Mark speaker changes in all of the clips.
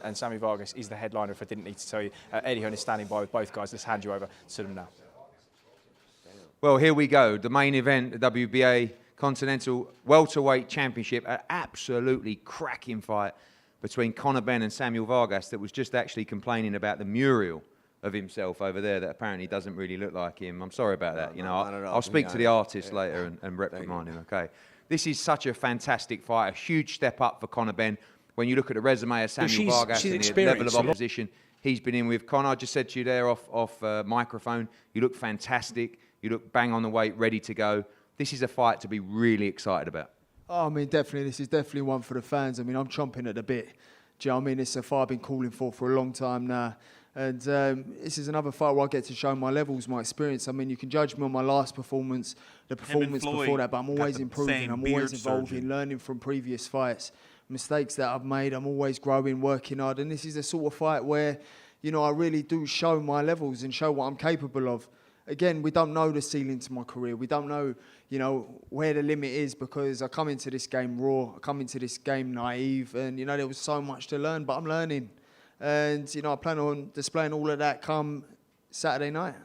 Speaker 1: And Samuel Vargas is the headliner, if I didn't need to tell you. Eddie Hearn is standing by with both guys. Let's hand you over to them now.
Speaker 2: Well, here we go. The main event, the WBA Continental Welterweight Championship. An absolutely cracking fight between Conor Benn and Samuel Vargas that was just actually complaining about the mural of himself over there that apparently doesn't really look like him. I'm sorry about that. I'll speak to the artist later and reprimand him, okay? This is such a fantastic fight, a huge step up for Conor Benn. When you look at the resume of Samuel Vargas and the level of opposition he's been in with. Conor, I just said to you there off microphone, you look fantastic. You look bang on the weight, ready to go. This is a fight to be really excited about.
Speaker 3: Oh, I mean, definitely. This is definitely one for the fans. I mean, I'm chomping at the bit. Do you know what I mean? It's a fight I've been calling for a long time now. And this is another fight where I get to show my levels, my experience. I mean, you can judge me on my last performance, the performance before that, but I'm always improving. I'm always evolving, learning from previous fights. Mistakes that I've made, I'm always growing, working hard. And this is the sort of fight where, I really do show my levels and show what I'm capable of. Again, we don't know the ceiling to my career. We don't know, where the limit is, because I come into this game raw. I come into this game naive. And, there was so much to learn, but I'm learning. And, I plan on displaying all of that come Saturday night.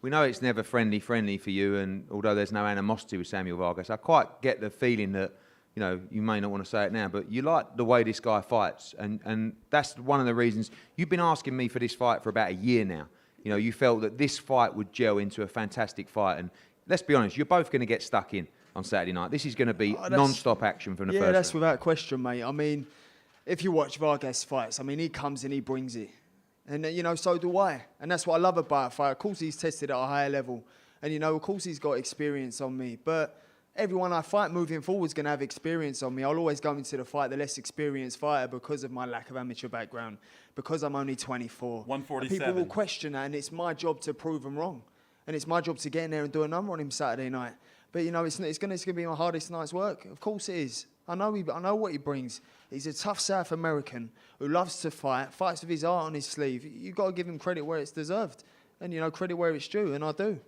Speaker 2: We know it's never friendly for you, and although there's no animosity with Samuel Vargas, I quite get the feeling that, you may not want to say it now, but you like the way this guy fights. And that's one of the reasons. You've been asking me for this fight for about a year now. You felt that this fight would gel into a fantastic fight. And let's be honest, you're both going to get stuck in on Saturday night. This is going to be non-stop action from the first round.
Speaker 3: Yeah, that's without question, mate. I mean, if you watch Vargas fights, I mean, he comes and he brings it. And, so do I. And that's what I love about a fight. Of course, he's tested at a higher level. And, of course, he's got experience on me. But everyone I fight moving forward is going to have experience on me. I'll always go into the fight the less experienced fighter because of my lack of amateur background, because I'm only 24.
Speaker 4: 147.
Speaker 3: People will question that, and it's my job to prove them wrong. And it's my job to get in there and do a number on him Saturday night. But, it's going to be my hardest night's work. Of course it is. I know what he brings. He's a tough South American who loves to fight, fights with his heart on his sleeve. You've got to give him credit where it's deserved and, credit where it's due, and I do.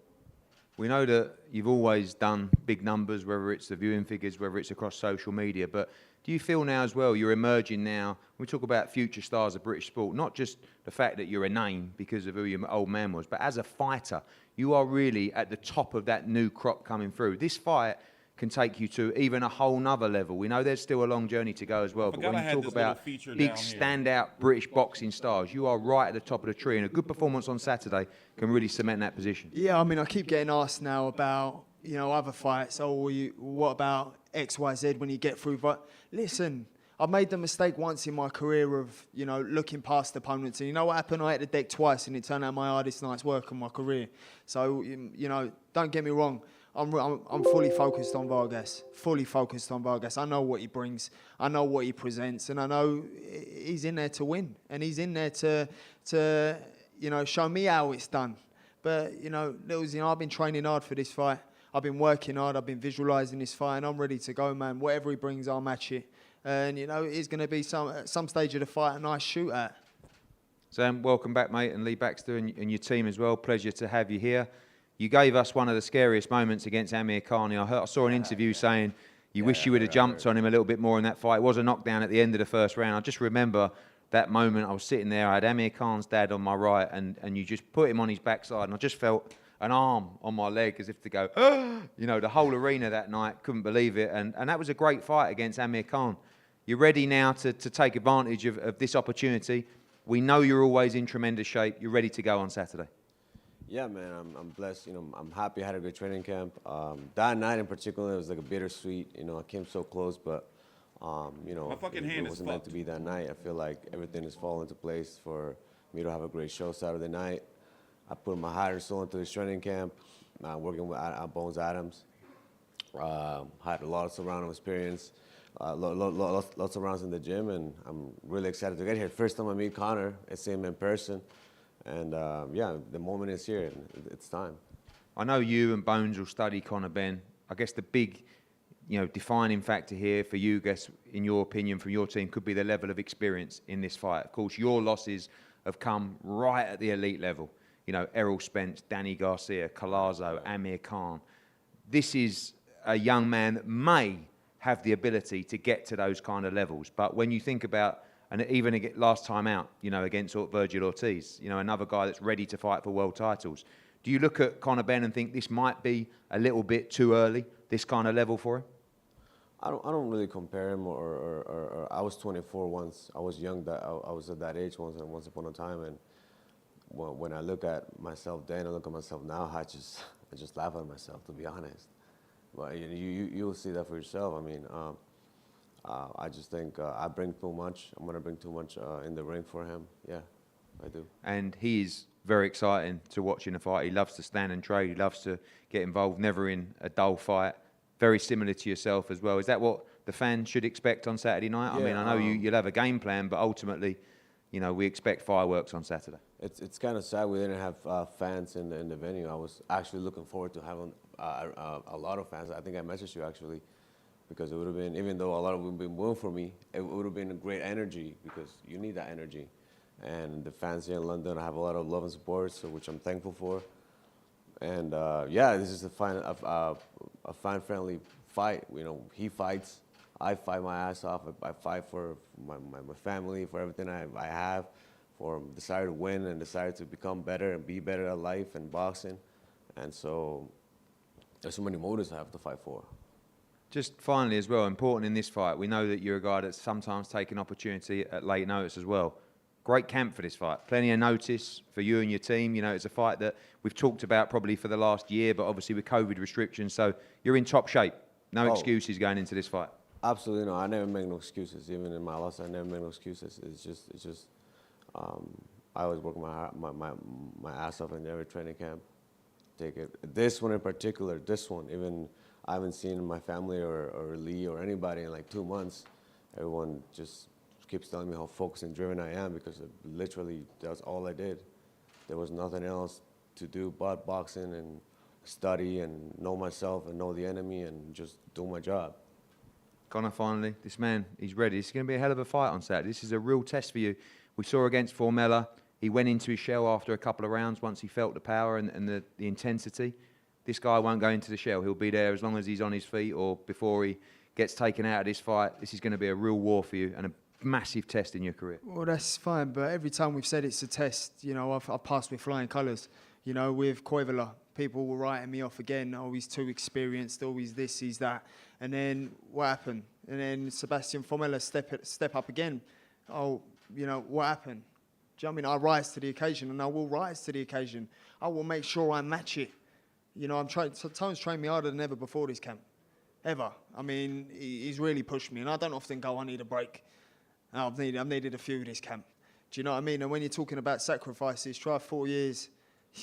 Speaker 2: We know that you've always done big numbers, whether it's the viewing figures, whether it's across social media, but do you feel now as well, you're emerging now, we talk about future stars of British sport, not just the fact that you're a name because of who your old man was, but as a fighter, you are really at the top of that new crop coming through. This fight can take you to even a whole nother level. We know there's still a long journey to go as well, but when you talk about big standout British boxing stars, you are right at the top of the tree, and a good performance on Saturday can really cement that position.
Speaker 3: Yeah, I mean, I keep getting asked now about, other fights. Oh, what about X, Y, Z when you get through? But listen, I've made the mistake once in my career of, looking past opponents. And you know what happened? I hit the deck twice, and it turned out my hardest night's work in my career. So, don't get me wrong. I'm fully focused on Vargas. Fully focused on Vargas. I know what he brings. I know what he presents, and I know he's in there to win, and he's in there to show me how it's done. But I've been training hard for this fight. I've been working hard. I've been visualising this fight, and I'm ready to go, man. Whatever he brings, I'll match it. And it's going to be at some stage of the fight a nice shoot at.
Speaker 2: Sam, welcome back, mate, and Lee Baxter and your team as well. Pleasure to have you here. You gave us one of the scariest moments against Amir Khan. I saw an interview saying you wish you would have jumped on him a little bit more in that fight. It was a knockdown at the end of the first round. I just remember that moment. I was sitting there. I had Amir Khan's dad on my right, and you just put him on his backside, and I just felt an arm on my leg as if to go, the whole arena that night couldn't believe it. And that was a great fight against Amir Khan. You're ready now to take advantage of this opportunity. We know you're always in tremendous shape. You're ready to go on Saturday.
Speaker 5: Yeah, man, I'm blessed. I'm happy I had a good training camp. That night in particular, it was like a bittersweet. I came so close, but it wasn't meant to be that night. I feel like everything has fallen into place for me to have a great show Saturday night. I put my heart and soul into this training camp, working with Bones Adams. Had a lot of surrounding experience, lots of rounds in the gym, and I'm really excited to get here. First time I meet Conor, I see him in person. And, the moment is here, and it's time.
Speaker 2: I know you and Bones will study Conor Benn. I guess the big, defining factor here for you, in your opinion, from your team, could be the level of experience in this fight. Of course, your losses have come right at the elite level. Errol Spence, Danny Garcia, Collazo, Amir Khan. This is a young man that may have the ability to get to those kind of levels. But when you think about And even last time out, you know, against Virgil Ortiz, you know, another guy that's ready to fight for world titles. Do you look at Conor Benn and think this might be a little bit too early, this kind of level for him?
Speaker 5: I don't really compare him, or I was 24 once. I was young. I was at that age once upon a time, and when I look at myself then, I look at myself now, I just laugh at myself, to be honest. But you'll see that for yourself. I mean, I just think I bring too much. I'm gonna bring too much in the ring for him. Yeah, I do.
Speaker 2: And he is very exciting to watch in a fight. He loves to stand and trade. He loves to get involved, never in a dull fight. Very similar to yourself as well. Is that what the fans should expect on Saturday night?
Speaker 5: Yeah,
Speaker 2: I mean, I know you'll have a game plan, but ultimately, you know, we expect fireworks on Saturday.
Speaker 5: It's kind of sad we didn't have fans in the venue. I was actually looking forward to having a lot of fans. I think I messaged you actually, because it would have been, even though a lot of them been waiting for me, it would have been a great energy, because you need that energy. And the fans here in London have a lot of love and support, so which I'm thankful for. And yeah, this is a fan-friendly fight. You know, he fights, I fight my ass off. I fight for my family, for everything I have, for desire to win and desire to become better and be better at life and boxing. And so there's so many motives I have to fight for.
Speaker 2: Just finally as well, important in this fight, we know that you're a guy that's sometimes taken opportunity at late notice as well. Great camp for this fight. Plenty of notice for you and your team. You know, it's a fight that we've talked about probably for the last year, but obviously with COVID restrictions, so you're in top shape. No excuses going into this fight.
Speaker 5: Absolutely no. I never make no excuses. Even in my loss, I never make no excuses. It's just I always work my ass off in every training camp. Take it. This one in particular, even I haven't seen my family or Lee or anybody in like 2 months. Everyone just keeps telling me how focused and driven I am, because literally that's all I did. There was nothing else to do but boxing and study and know myself and know the enemy and just do my job.
Speaker 2: Conor, finally, this man, he's ready. It's going to be a hell of a fight on Saturday. This is a real test for you. We saw against Formella, he went into his shell after a couple of rounds once he felt the power and the intensity. This guy won't go into the shell. He'll be there as long as he's on his feet or before he gets taken out of this fight. This is going to be a real war for you and a massive test in your career.
Speaker 3: Well, that's fine, but every time we've said it's a test, you know, I've passed with flying colours. You know, with Koivula, people were writing me off again. Oh, he's too experienced. Oh, he's this, he's that. And then what happened? And then Sebastian Formella step up again. Oh, you know, what happened? Do you know what I mean? I rise to the occasion, and I will rise to the occasion. I will make sure I match it. You know, Tone's trained me harder than ever before this camp. Ever. I mean, he's really pushed me, and I don't often go, I need a break. I've needed a few this camp. Do you know what I mean? And when you're talking about sacrifices, try 4 years.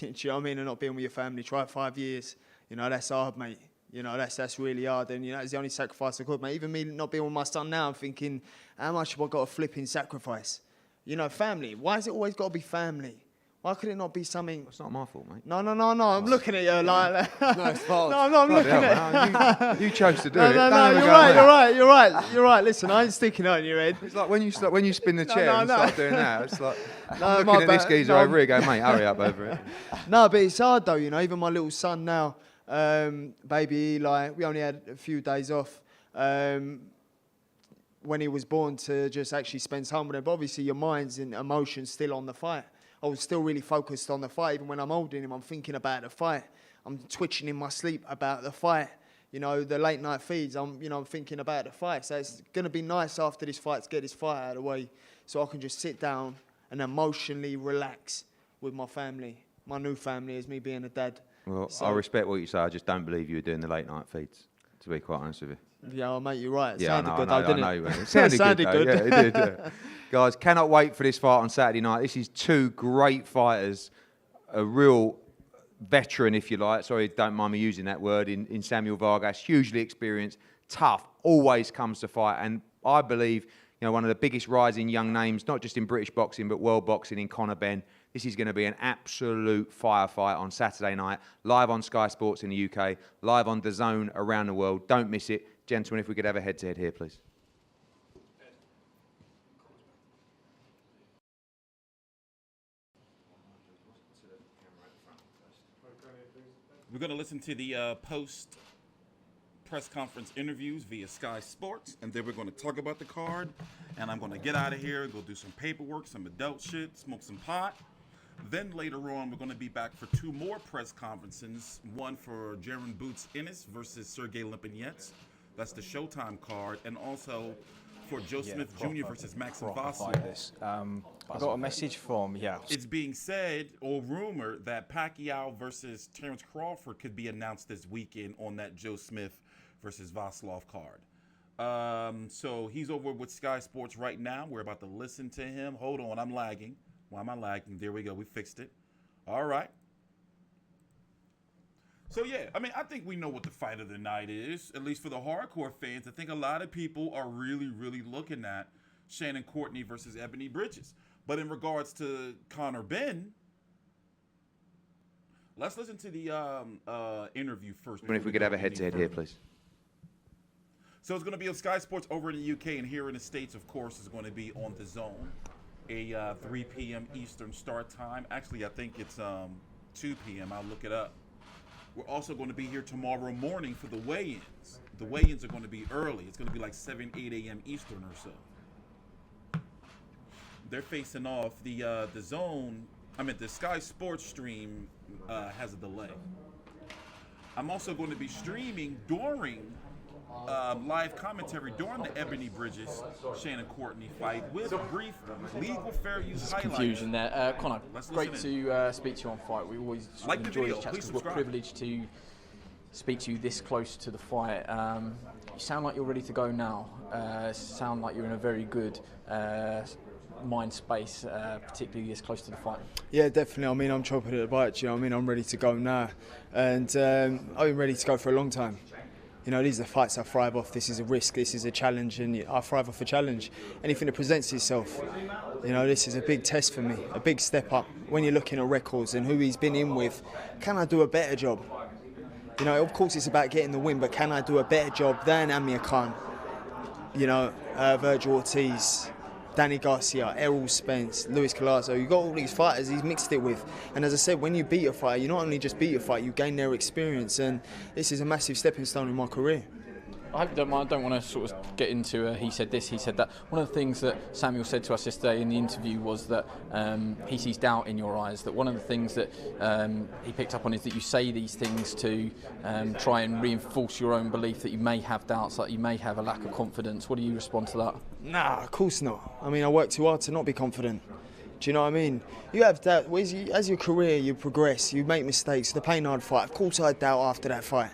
Speaker 3: Do you know what I mean? And not being with your family. Try 5 years. You know, that's hard, mate. You know, that's really hard. And, you know, it's the only sacrifice I could, mate. Even me not being with my son now, I'm thinking, how much have I got to flip in sacrifice? You know, family. Why has it always got to be family? Why could it not be something?
Speaker 2: It's not my fault, mate.
Speaker 3: No. I'm looking at you like.
Speaker 5: No, it's false.
Speaker 3: No, I'm looking at
Speaker 2: you chose to do it.
Speaker 3: No, you're right. Listen, I ain't sticking it on your head.
Speaker 2: It's like when you spin the chair and start doing that. It's like
Speaker 3: No,
Speaker 2: I'm looking at this geezer over here, going, mate, hurry up over it.
Speaker 3: No, but it's hard though, you know. Even my little son now, baby Eli, we only had a few days off when he was born to just actually spend time with him. But obviously, your mind's and emotions still on the fight. I was still really focused on the fight. Even when I'm holding him, I'm thinking about the fight. I'm twitching in my sleep about the fight. You know, the late night feeds, I'm thinking about the fight. So it's going to be nice after this fight to get this fight out of the way so I can just sit down and emotionally relax with my family. My new family is me being a dad.
Speaker 2: Well, I respect what you say. I just don't believe you were doing the late night feeds, to be quite honest with you.
Speaker 3: Yeah, well, mate, you're right. It
Speaker 2: Yeah,
Speaker 3: sounded good, though, didn't it?
Speaker 2: It sounded good. Yeah, it did. Yeah. Guys, cannot wait for this fight on Saturday night. This is two great fighters, a real veteran, if you like. Sorry, don't mind me using that word, in Samuel Vargas. Hugely experienced, tough, always comes to fight. And I believe, you know, one of the biggest rising young names, not just in British boxing, but world boxing, in Conor Benn. This is going to be an absolute firefight on Saturday night, live on Sky Sports in the UK, live on DAZN around the world. Don't miss it. Gentlemen, if we could have a head-to-head here, please.
Speaker 4: We're going to listen to the post press conference interviews via Sky Sports, and then we're going to talk about the card, and I'm going to get out of here, go do some paperwork, some adult shit, smoke some pot. Then later on, we're going to be back for 2 more press conferences, one for Jaron Boots Ennis versus Sergey Lipinets. That's the Showtime card, and also for Joe Smith Jr. versus Maxim Vasilov.
Speaker 1: I got a message from,
Speaker 4: It's being said or rumored that Pacquiao versus Terrence Crawford could be announced this weekend on that Joe Smith versus Vasilov card. So he's over with Sky Sports right now. We're about to listen to him. Hold on, I'm lagging. Why am I lagging? There we go. We fixed it. All right. So, yeah, I mean, I think we know what the fight of the night is, at least for the hardcore fans. I think a lot of people are really, really looking at Shannon Courtenay versus Ebanie Bridges. But in regards to Conor Benn, let's listen to the interview first.
Speaker 2: If we could have a head-to-head here, please.
Speaker 4: So it's going to be on Sky Sports over in the UK, and here in the States, of course, is going to be on The Zone, a 3 p.m. Eastern start time. Actually, I think it's 2 p.m. I'll look it up. We're also going to be here tomorrow morning for the weigh-ins. The weigh-ins are going to be early. It's going to be like 7, 8 a.m. Eastern or so. They're facing off the Zone. I mean, the Sky Sports stream has a delay. I'm also going to be streaming during live commentary during the Ebanie Bridges Shannon Courtenay fight with brief legal fair use highlights.
Speaker 6: Confusion there. Conor, great to speak to you on Fight. We always enjoy these chats because we're privileged to speak to you this close to the fight. You sound like you're ready to go now. Sound like you're in a very good mind space, particularly this close to the fight.
Speaker 3: Yeah, definitely. I mean, I'm chopping at the bite. You know what I mean? I'm ready to go now, and I've been ready to go for a long time. You know, these are the fights I thrive off. This is a risk, this is a challenge, and I thrive off a challenge. Anything that presents itself, you know, this is a big test for me, a big step up. When you're looking at records and who he's been in with, can I do a better job? You know, of course it's about getting the win, but can I do a better job than Amir Khan? You know, Virgil Ortiz, Danny Garcia, Errol Spence, Luis Collazo. You've got all these fighters he's mixed it with. And as I said, when you beat a fighter, you not only just beat a fight, you gain their experience. And this is a massive stepping stone in my career.
Speaker 6: I hope you don't mind. I don't want to sort of get into he said this, he said that. One of the things that Samuel said to us yesterday in the interview was that he sees doubt in your eyes. That one of the things that he picked up on is that you say these things to try and reinforce your own belief that you may have doubts, that you may have a lack of confidence. What do you respond to that?
Speaker 3: Nah, of course not. I mean, I work too hard to not be confident. Do you know what I mean? You have doubt. As your career, you progress, you make mistakes. The pain hard fight. Of course I had doubt after that fight.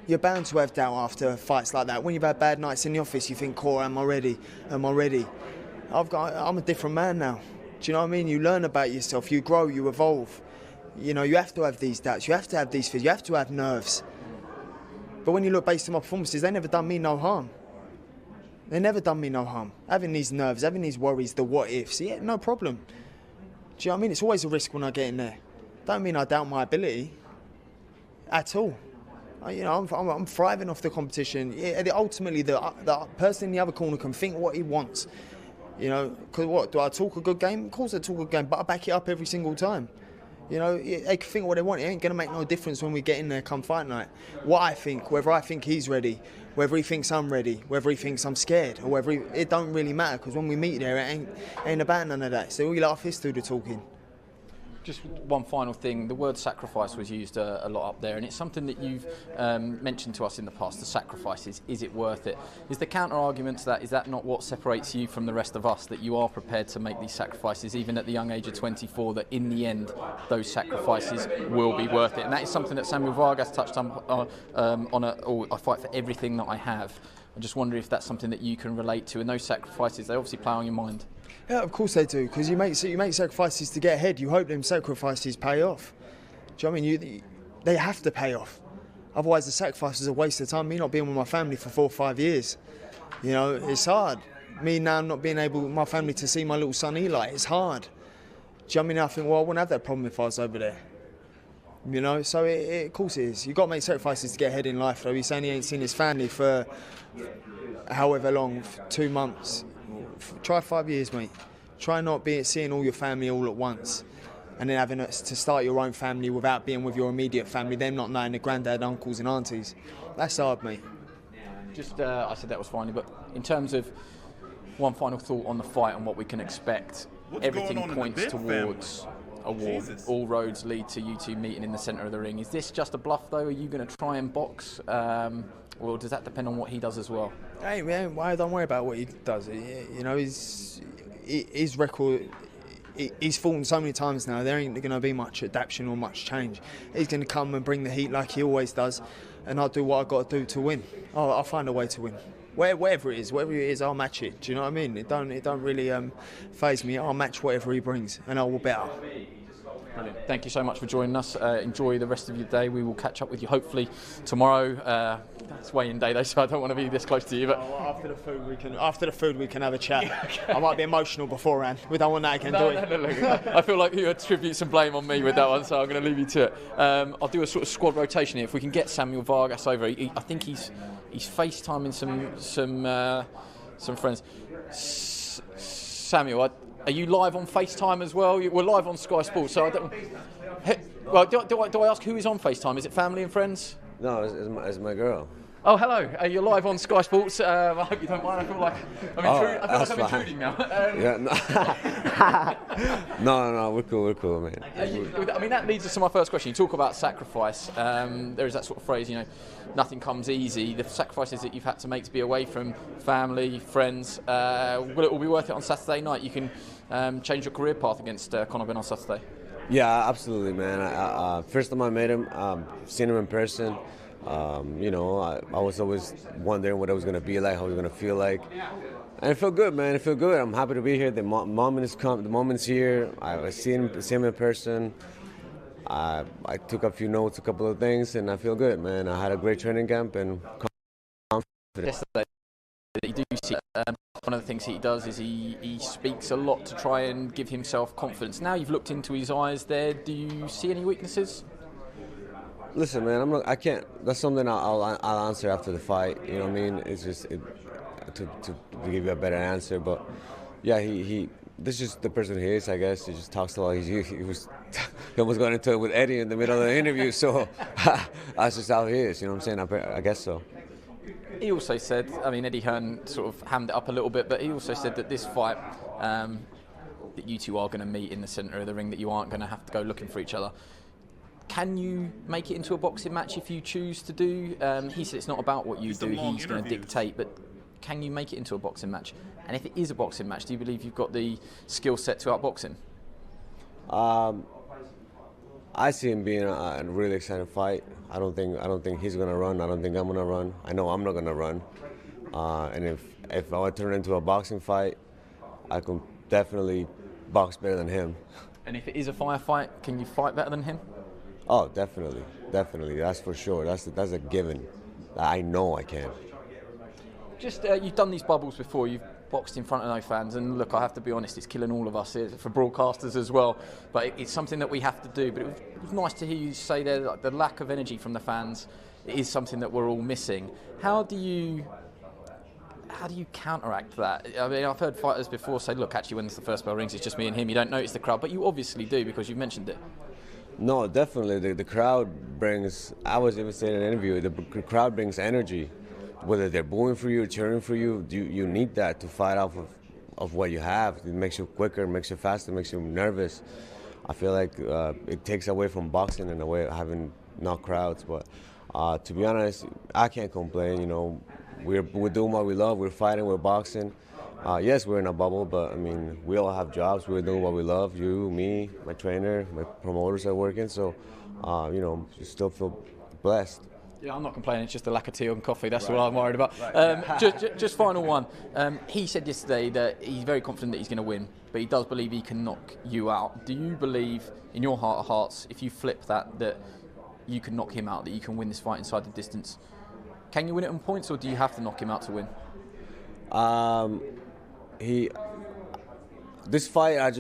Speaker 3: You're bound to have doubt after fights like that. When you've had bad nights in the office, you think, "Core, am I ready? Am I ready?" I'm a different man now. Do you know what I mean? You learn about yourself, you grow, you evolve. You know, you have to have these doubts, you have to have these fears, you have to have nerves. But when you look based on my performances, they never done me no harm. They never done me no harm. Having these nerves, having these worries, the what ifs, yeah, no problem. Do you know what I mean? It's always a risk when I get in there. Don't mean I doubt my ability at all. You know, I'm thriving off the competition. Yeah, ultimately, the person in the other corner can think what he wants. You know, because what, do I talk a good game? Of course I talk a good game, but I back it up every single time. You know, they can think what they want. It ain't going to make no difference when we get in there come fight night. What I think, whether I think he's ready, whether he thinks I'm ready, whether he thinks I'm scared, or whether it don't really matter, because when we meet there, it ain't about none of that. So we let our fists do the talking.
Speaker 6: Just one final thing, the word sacrifice was used a lot up there, and it's something that you've mentioned to us in the past, the sacrifices. Is it worth it? Is the counter-argument to that, is that not what separates you from the rest of us, that you are prepared to make these sacrifices, even at the young age of 24, that in the end, those sacrifices will be worth it? And that is something that Samuel Vargas touched on I fight for everything that I have. I just wonder if that's something that you can relate to, and those sacrifices, they obviously play on your mind.
Speaker 3: Yeah, of course they do, because you make sacrifices to get ahead. You hope them sacrifices pay off. Do you know what I mean? They have to pay off. Otherwise, the sacrifice is a waste of time. Me not being with my family for 4 or 5 years, you know, it's hard. Me now not being able with my family to see my little son Eli, it's hard. Do you know what I mean? I think, well, I wouldn't have that problem if I was over there. You know, so of course it is. You've got to make sacrifices to get ahead in life, though. He's saying he ain't seen his family for however long, 2 months. Try 5 years, mate. Try not seeing all your family all at once, and then having to start your own family without being with your immediate family, them not knowing the granddad, uncles and aunties. That's hard, mate.
Speaker 6: Just, I said that was finally, but in terms of one final thought on the fight and what we can expect,
Speaker 4: What's
Speaker 6: everything
Speaker 4: going on
Speaker 6: points
Speaker 4: in the Benn
Speaker 6: towards a war.
Speaker 4: Jesus.
Speaker 6: All roads lead to you two meeting in the centre of the ring. Is this just a bluff, though? Are you going to try and box? Or does that depend on what he does as well?
Speaker 3: Hey, man, why don't worry about what he does. You know, his record, he's fought so many times now, there ain't going to be much adaptation or much change. He's going to come and bring the heat like he always does, and I'll do what I've got to do to win. I'll find a way to win. Whatever it is, I'll match it. Do you know what I mean? It don't really faze me. I'll match whatever he brings, and I will better.
Speaker 6: Brilliant. Thank you so much for joining us. Enjoy the rest of your day. We will catch up with you hopefully tomorrow. It's weigh-in day though, so I don't want to be this close to you. But
Speaker 3: after the food we can have a chat. I might be emotional beforehand. We don't want that again, do we?
Speaker 6: No, look, I feel like you attribute some blame on me with that one, so I'm going to leave you to it. I'll do a sort of squad rotation here. If we can get Samuel Vargas over, I think he's FaceTiming some friends. Samuel, are you live on FaceTime as well? We're live on Sky Sports, so I don't. Well, do I ask who is on FaceTime? Is it family and friends?
Speaker 5: No, it's my girl.
Speaker 6: Oh, hello. You're live on Sky Sports. I hope you don't mind. I feel like I'm intruding now.
Speaker 5: Yeah, no, we're cool, man.
Speaker 6: I mean, that leads us to my first question. You talk about sacrifice. There is that sort of phrase, you know, nothing comes easy. The sacrifices that you've had to make to be away from family, friends, will it all be worth it on Saturday night? You can change your career path against Conor Benn on Saturday.
Speaker 5: Yeah, absolutely, man. First time I met him, seen him in person. You know, I was always wondering what it was going to be like, how it was going to feel like. And it felt good, man. It felt good. I'm happy to be here. The moment's here. I see him in person. I took a few notes, a couple of things, and I feel good, man. I had a great training camp and confident.
Speaker 6: Yesterday, you do see one of the things he does is he speaks a lot to try and give himself confidence. Now you've looked into his eyes there. Do you see any weaknesses?
Speaker 5: Listen, man, I can't. That's something I'll answer after the fight. You know what I mean? It's just to give you a better answer. But yeah, this is just the person he is. I guess he just talks a lot. He almost got into it with Eddie in the middle of the interview. So that's just how he is. You know what I'm saying? I guess so.
Speaker 6: He also said, I mean, Eddie Hearn sort of hammed it up a little bit, but he also said that this fight, that you two are going to meet in the centre of the ring, that you aren't going to have to go looking for each other. Can you make it into a boxing match if you choose to do? He said it's not about what you do, he's going to dictate, but can you make it into a boxing match? And if it is a boxing match, do you believe you've got the skill set to outbox him?
Speaker 5: I see him being a really exciting fight. I don't think he's gonna run. I don't think I'm gonna run. I know I'm not gonna run. And if I would turn it into a boxing fight, I can definitely box better than him.
Speaker 6: And if it is a firefight, can you fight better than him?
Speaker 5: Oh, definitely. That's for sure. That's a given. I know I can.
Speaker 6: Just you've done these bubbles before. You've boxed in front of no fans, and look, I have to be honest, it's killing all of us for broadcasters as well. But it's something that we have to do. But it was nice to hear you say there that the lack of energy from the fans is something that we're all missing. How do you counteract that? I mean, I've heard fighters before say, look, actually, when the first bell rings, it's just me and him. You don't notice the crowd, but you obviously do because you've mentioned it.
Speaker 5: No, definitely. The crowd brings, I was even saying in an interview, the crowd brings energy. Whether they're booing for you, cheering for you, you need that to fight off of what you have. It makes you quicker, makes you faster, makes you nervous. I feel like it takes away from boxing in a way of having no crowds. But to be honest, I can't complain. You know, we're doing what we love. We're fighting. We're boxing. Yes, we're in a bubble, but I mean, we all have jobs. We're doing what we love. You, me, my trainer, my promoters are working. So, you know, you still feel blessed.
Speaker 6: Yeah, I'm not complaining. It's just the lack of tea and coffee. That's all I'm worried about. Just final one. He said yesterday that he's very confident that he's going to win, but he does believe he can knock you out. Do you believe, in your heart of hearts, if you flip that you can knock him out, that you can win this fight inside the distance? Can you win it on points, or do you have to knock him out to win?
Speaker 5: This fight, I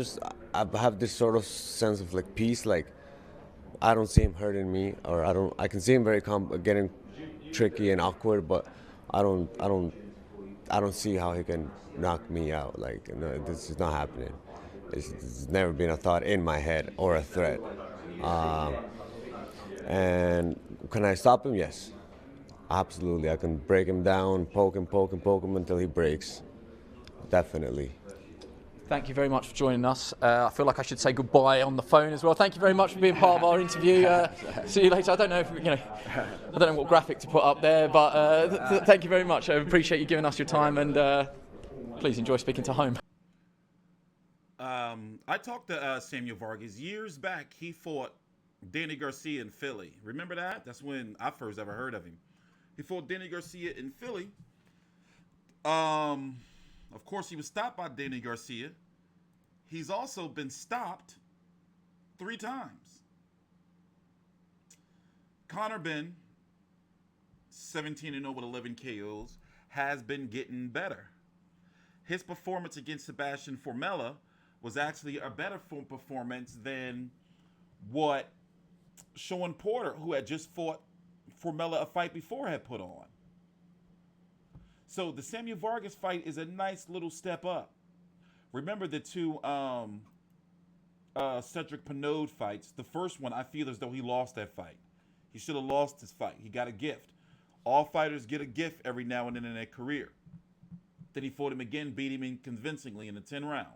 Speaker 5: have this sort of sense of like peace, like. I don't see him hurting me, or I can see him getting tricky and awkward, but I don't see how he can knock me out. Like, no, this is not happening. It's never been a thought in my head or a threat. And can I stop him? Yes. Absolutely. I can break him down, poke him until he breaks. Definitely.
Speaker 6: Thank you very much for joining us. I feel like I should say goodbye on the phone as well. Thank you very much for being part of our interview. See you later. I don't know if, I don't know what graphic to put up there, but thank you very much. I appreciate you giving us your time, and please enjoy speaking to home.
Speaker 4: I talked to Samuel Vargas years back. He fought Danny Garcia in Philly. Remember that? That's when I first ever heard of him. He fought Danny Garcia in Philly. Of course, he was stopped by Danny Garcia. He's also been stopped 3 times. Conor Benn, 17-0 with 11 KOs, has been getting better. His performance against Sebastian Formella was actually a better performance than what Sean Porter, who had just fought Formella a fight before, had put on. So the Samuel Vargas fight is a nice little step up. Remember the 2 Cedric Pinode fights. The first one, I feel as though he lost that fight. He should have lost his fight. He got a gift. All fighters get a gift every now and then in their career. Then he fought him again, beat him convincingly in the 10th round.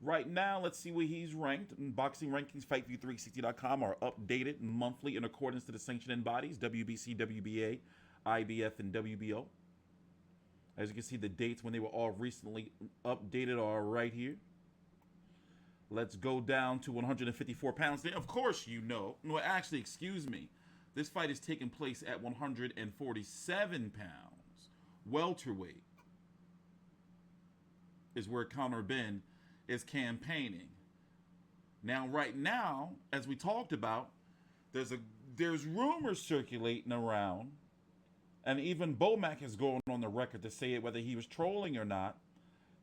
Speaker 4: Right now, let's see where he's ranked. Boxing rankings, FightView360.com, are updated monthly in accordance to the sanctioning bodies, WBC, WBA, IBF, and WBO. As you can see, the dates when they were all recently updated are right here. Let's go down to 154 pounds. Of course, well, actually, excuse me. This fight is taking place at 147 pounds. Welterweight is where Conor Benn is campaigning. Now, right now, as we talked about, there's rumors circulating around, and even Bomac has gone on the record to say it, whether he was trolling or not,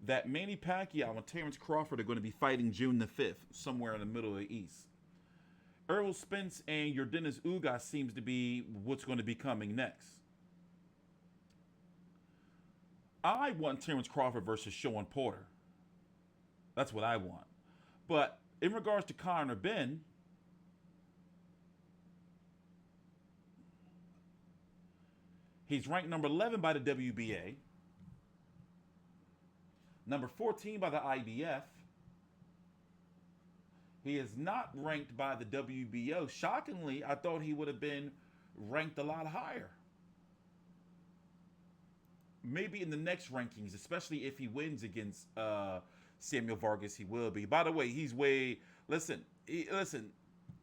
Speaker 4: that Manny Pacquiao and Terrence Crawford are going to be fighting June the 5th, somewhere in the middle of the East. Errol Spence and Yordenis Ugas seems to be what's going to be coming next. I want Terrence Crawford versus Sean Porter. That's what I want. But in regards to Conor Benn, he's ranked number 11 by the WBA, number 14 by the IBF. He is not ranked by the WBO. Shockingly, I thought he would have been ranked a lot higher. Maybe in the next rankings, especially if he wins against Samuel Vargas, he will be. By the way, he's way... Listen,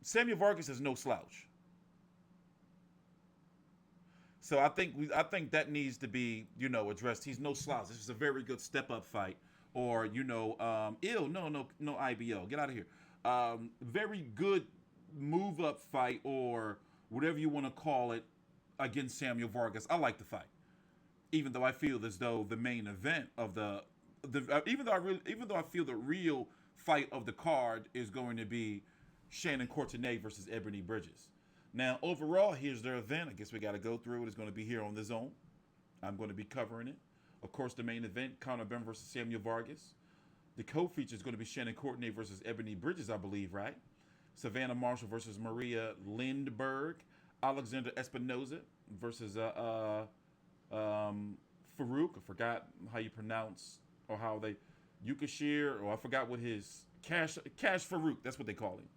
Speaker 4: Samuel Vargas is no slouch. So I think that needs to be, addressed. He's no slouch. This is a very good step-up fight. Or, no IBO. Get out of here. Very good move-up fight, or whatever you want to call it, against Samuel Vargas. I like the fight. Even though I feel as though the main event of even though I feel the real fight of the card is going to be Shannon Courtenay versus Ebanie Bridges. Now, overall, here's their event. I guess we got to go through it. It's going to be here on the Zone. I'm going to be covering it. Of course, the main event, Conor Benn versus Samuel Vargas. The co-feature is going to be Shannon Courtenay versus Ebanie Bridges, I believe, right? Savannah Marshall versus Maria Lindberg. Alexander Espinoza versus Farooq. I forgot how you pronounce, or how they, Yukashir, or I forgot what his, Kash Farooq, that's what they call him.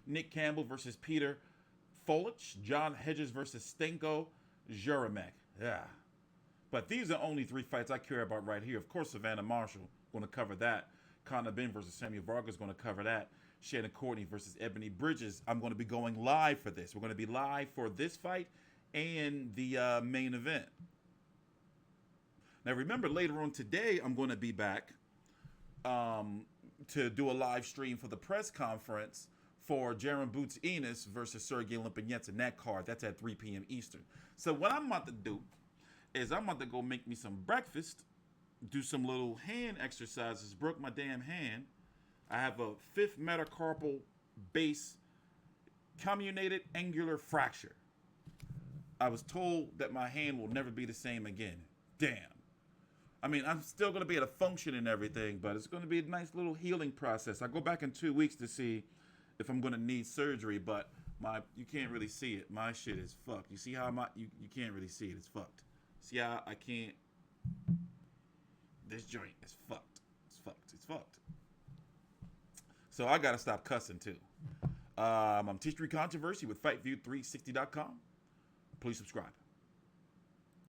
Speaker 4: Nick Campbell versus Peter Folich. John Hedges versus Stenko Juramek. Yeah. But these are only 3 fights I care about right here. Of course, Savannah Marshall, going to cover that. Conor Benn versus Samuel Vargas, going to cover that. Shannon Courtenay versus Ebanie Bridges. I'm going to be going live for this. We're going to be live for this fight and the main event. Now, remember, later on today, I'm going to be back to do a live stream for the press conference for Jaron Boots Enos versus Sergey Lipinets in that card. That's at 3 p.m. Eastern. So what I'm about to do is I'm about to go make me some breakfast, do some little hand exercises, broke my damn hand. I have a 5th metacarpal base comminuted angular fracture. I was told that my hand will never be the same again. Damn. I mean, I'm still going to be able to function and everything, but it's going to be a nice little healing process. I go back in 2 weeks to see if I'm going to need surgery, but You can't really see it. My shit is fucked. You see how you can't really see it. It's fucked. See how I can't. This joint is fucked. It's fucked. It's fucked. So I gotta stop cussing too. I'm History Controversy with FightView360.com. Please subscribe.